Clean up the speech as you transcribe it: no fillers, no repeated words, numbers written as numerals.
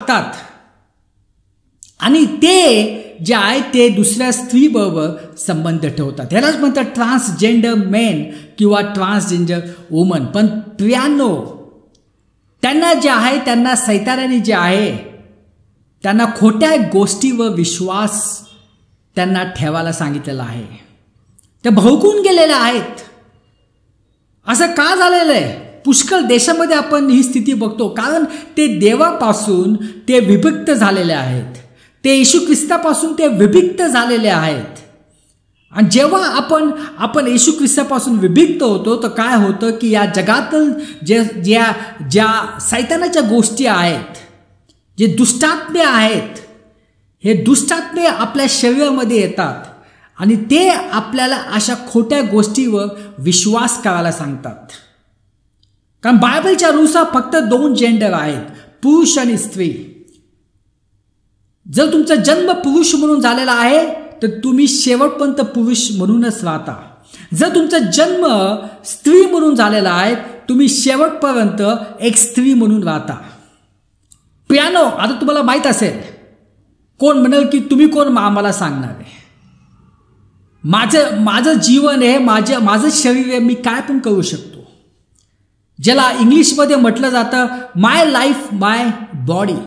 वागतात आणि ते जे आहे ते दुसऱ्या स्त्रीबरोबर संबंध ठेवतात. ह्यालाच म्हणतात ट्रान्सजेंडर मेन किंवा ट्रान्सजेंडर वुमन. पण प्रियांनो, त्यांना जे आहे, त्यांना सैतानाने जे आहे, त्यांना खोट्या गोष्टीवर विश्वास त्यांना ठेवायला सांगितलेला आहे. ते भडकून गेलेले आहेत. असं का झालेलं आहे? पुष्कळ देशामध्ये आपण ही स्थिती बघतो. कारण ते देवापासून ते विभक्त झालेले आहेत. ते येशू ख्रिस्तापासून ते विभक्त झालेले आहेत. आणि जेव्हा आपण येशू ख्रिस्तापासून विभक्त होतो तर काय होतं की या जगातील ज्या सैतानाच्या गोष्टी आहेत, जे दुष्टात्मे आहेत, हे दुष्टात्मे आपल्या शरीरामध्ये येतात आणि ते आपल्याला अशा खोट्या गोष्टीवर विश्वास करायला सांगतात. कारण बायबलच्या नुसार फक्त 2 जेंडर आहेत, पुरुष आणि स्त्री. जर तुमचा जन्म पुरुष म्हणून झालेला आहे तर तुम्ही शेवटपर्यंत पुरुष म्हणूनच राहता. जर तुमचा जन्म स्त्री म्हणून झालेला आहे, तुम्ही शेवटपर्यंत एक स्त्री म्हणून राहता. प्रियांनो, आता तुम्हाला माहित असेल, कोण म्हणाल की तुम्ही कोण आम्हाला सांगणार आहे? माझं जीवन आहे, माझं शरीर आहे, मी काय पण करू शकतो. ज्याला इंग्लिशमध्ये म्हटलं जातं माय लाईफ माय बॉडी.